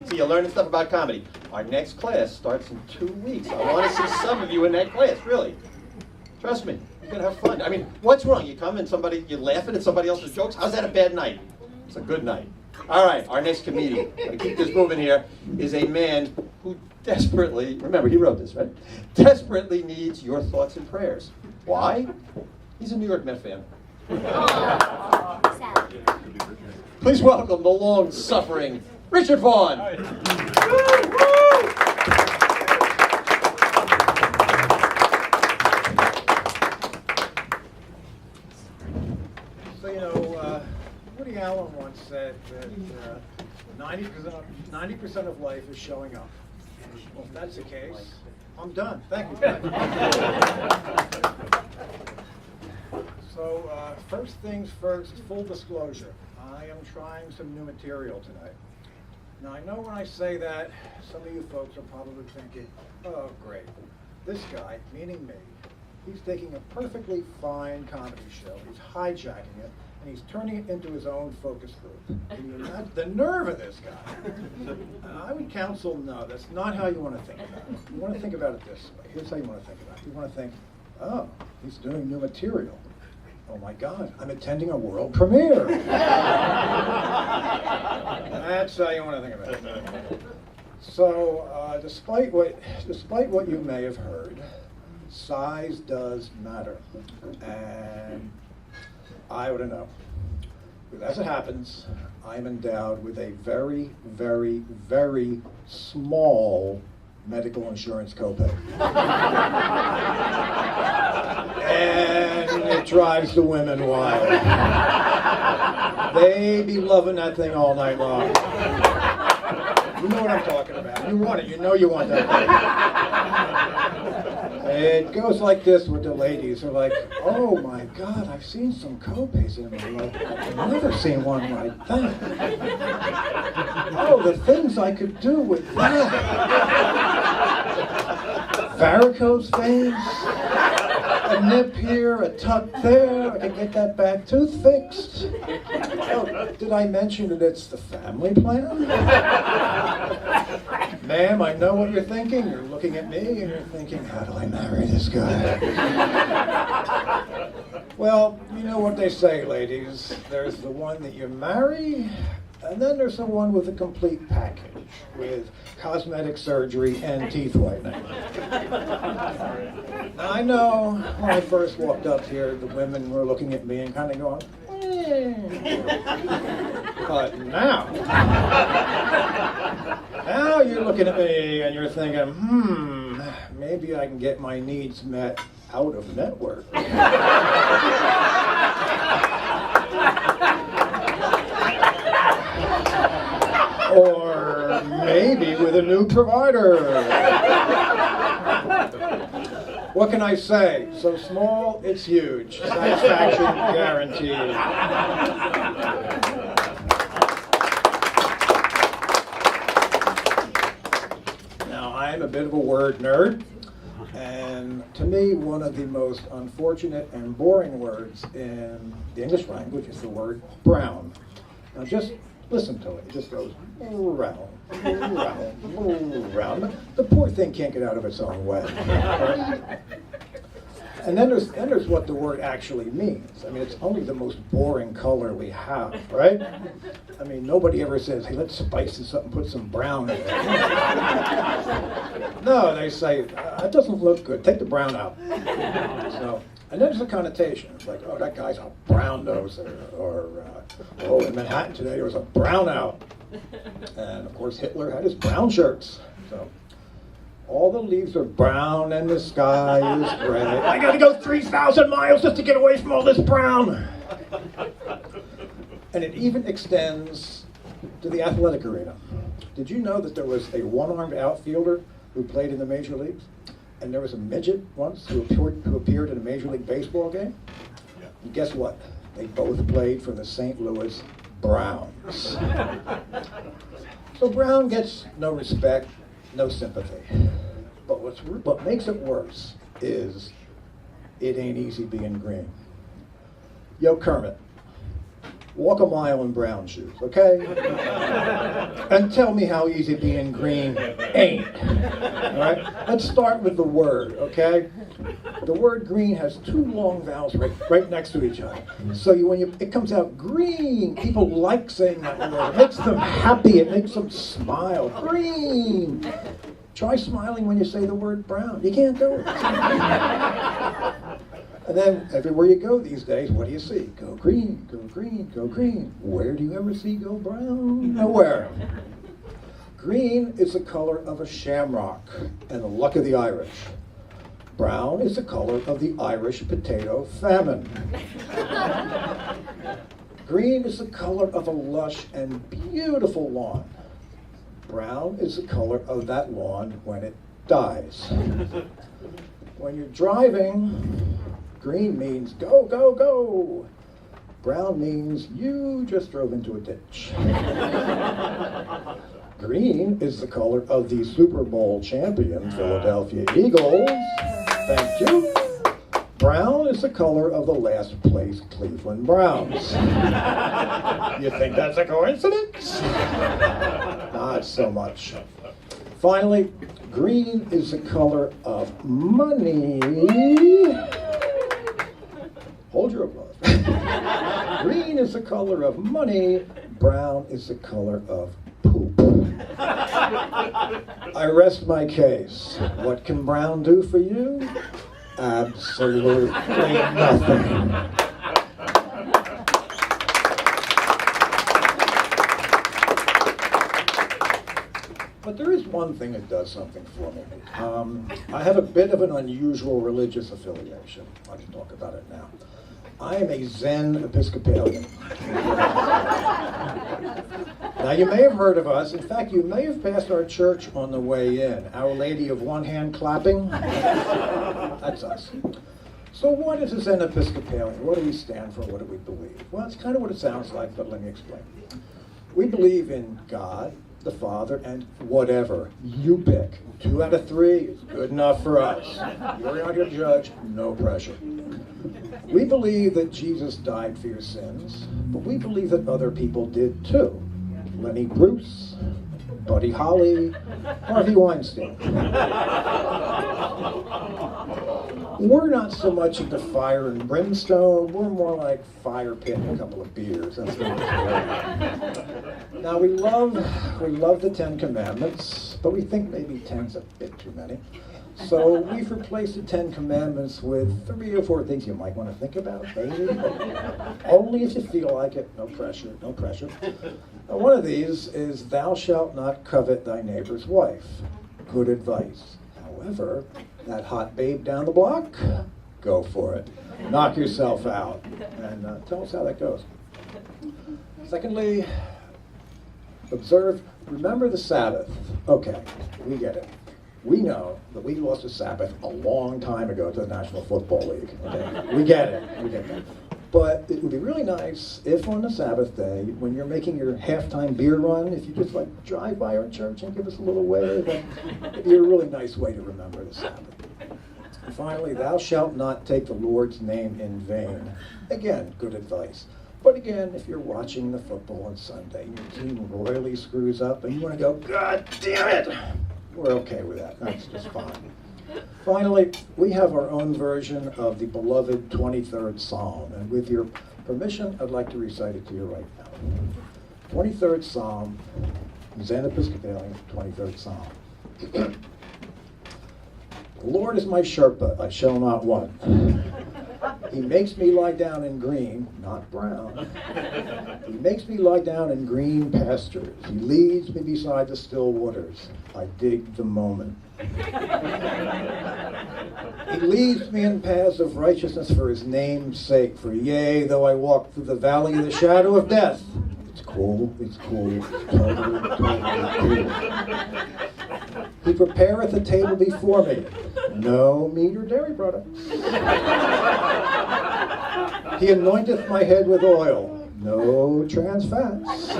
So you're learning stuff about comedy. Our next class starts in 2 weeks. I want to see some of you in that class, really. Trust me, you're going to have fun. I mean, what's wrong? You come and you're laughing at somebody else's jokes? How's that a bad night? It's a good night. All right, our next comedian, to keep this moving here, is a man who desperately, remember he wrote this, right? Desperately needs your thoughts and prayers. Why? He's a New York Met fan. Please welcome the long-suffering Richard Vaughn. So, Woody Allen once said that 90% of life is showing up. Well, if that's the case, I'm done. Thank you. So, first things first, full disclosure. I am trying some new material tonight. Now, I know when I say that, some of you folks are probably thinking, oh, great. This guy, meaning me, he's taking a perfectly fine comedy show, he's hijacking it, and he's turning it into his own focus group. Can you imagine the nerve of this guy? I would counsel, no, that's not how you want to think about it. You want to think about it this way. Here's how you want to think about it. You want to think, oh, he's doing new material. Oh my God, I'm attending a world premiere. That's how you want to think about it. So, despite what you may have heard, size does matter. And I ought to know. Because as it happens, I'm endowed with a very, very, very small medical insurance copay. And it drives the women wild. They be loving that thing all night long. You know what I'm talking about. You want it. You know you want that thing. It goes like this with the ladies. They're like, oh my God, I've seen some copays in my life. I've never seen one like that. Oh, the things I could do with that. Varicose veins, a nip here, a tuck there, I can get that back tooth fixed. Oh, did I mention that it's the family plan? Ma'am, I know what you're thinking. You're looking at me and you're thinking, how do I marry this guy? Well, you know what they say, ladies. There's the one that you marry, and then there's the one with a complete package, with cosmetic surgery and teeth whitening. Now, I know when I first walked up here, the women were looking at me and kind of going, But now you're looking at me and you're thinking, maybe I can get my needs met out of network. Or maybe with a new provider. What can I say? So small, it's huge. Satisfaction guaranteed. Now, I'm a bit of a word nerd. And to me, one of the most unfortunate and boring words in the English language is the word brown. Now, just listen to it. It just goes round, round, round. The poor thing can't get out of its own way. Right? And then there's what the word actually means. I mean, it's only the most boring color we have, right? I mean, nobody ever says, hey, let's spice this up and put some brown in it. No, they say, that doesn't look good. Take the brown out. So, and then there's a connotation. It's like, oh, that guy's a brown noser. Or oh, in Manhattan today, there was a brownout. And, of course, Hitler had his brown shirts. So, all the leaves are brown and the sky is gray. I got to go 3,000 miles just to get away from all this brown. And it even extends to the athletic arena. Did you know that there was a one-armed outfielder who played in the major leagues? And there was a midget once who appeared in a Major League Baseball game? And guess what? They both played for the St. Louis Browns. So Brown gets no respect, no sympathy. But what makes it worse is it ain't easy being green. Yo, Kermit, walk a mile in brown shoes, okay? And tell me how easy being green ain't. All right? Let's start with the word, okay? The word green has two long vowels right next to each other. So when it comes out green, people like saying that word. It makes them happy. It makes them smile. Green. Try smiling when you say the word brown. You can't do it. And then everywhere you go these days, what do you see? Go green, go green, go green. Where do you ever see go brown? Nowhere. Green is the color of a shamrock and the luck of the Irish. Brown is the color of the Irish potato famine. Green is the color of a lush and beautiful lawn. Brown is the color of that lawn when it dies. When you're driving, green means go, go, go. Brown means you just drove into a ditch. Green is the color of the Super Bowl champion Philadelphia Eagles. Thank you. Brown is the color of the last place Cleveland Browns. You think that's a coincidence? Not so much. Finally, green is the color of money. Hold your applause. Green is the color of money. Brown is the color of poop. I rest my case. What can brown do for you? Absolutely nothing. But there is one thing that does something for me. I have a bit of an unusual religious affiliation. I can talk about it now. I am a Zen Episcopalian. Now, you may have heard of us. In fact, you may have passed our church on the way in. Our Lady of One Hand Clapping. That's us. So what is a Zen Episcopalian? What do we stand for? What do we believe? Well, it's kind of what it sounds like, but let me explain. We believe in God, the Father, and whatever you pick. 2 out of 3 is good enough for us. You're not your judge, no pressure. We believe that Jesus died for your sins, but we believe that other people did too. Lenny Bruce, Buddy Holly, Harvey Weinstein. We're not so much into fire and brimstone, we're more like fire pit and a couple of beers. That's what we're Now we love the 10 Commandments, but we think maybe 10's a bit too many. So we've replaced the 10 Commandments with 3 or 4 things you might want to think about, maybe. Only if you feel like it, no pressure, no pressure. Now, one of these is, thou shalt not covet thy neighbor's wife. Good advice. However, that hot babe down the block, go for it. Knock yourself out. And tell us how that goes. Secondly, remember the Sabbath. Okay, we get it. We know that we lost the Sabbath a long time ago to the National Football League. Okay? We get it. We get that. But it would be really nice if on the Sabbath day, when you're making your halftime beer run, if you just drive by our church and give us a little wave, it'd be a really nice way to remember the Sabbath. And finally, thou shalt not take the Lord's name in vain. Again, good advice. But again, if you're watching the football on Sunday and your team royally screws up and you want to go, God damn it, we're okay with that. That's just fine. Finally, we have our own version of the beloved 23rd Psalm, and with your permission, I'd like to recite it to you right now. 23rd Psalm, Zen Episcopalian, 23rd Psalm. The Lord is my Sherpa, I shall not want. He makes me lie down in green, not brown. He makes me lie down in green pastures. He leads me beside the still waters. I dig the moment. He leads me in paths of righteousness for his name's sake. For yea, though I walk through the valley of the shadow of death. It's cool, it's cool, it's totally cool. He prepareth a table before me. No meat or dairy products. He anointeth my head with oil. No trans fats.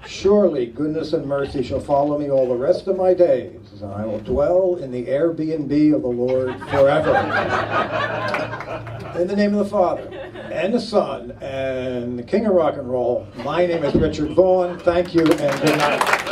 Surely goodness and mercy shall follow me all the rest of my days, and I will dwell in the Airbnb of the Lord forever. In the name of the Father, and the sun, and the king of rock and roll. My name is Richard Vaughn. Thank you and good night.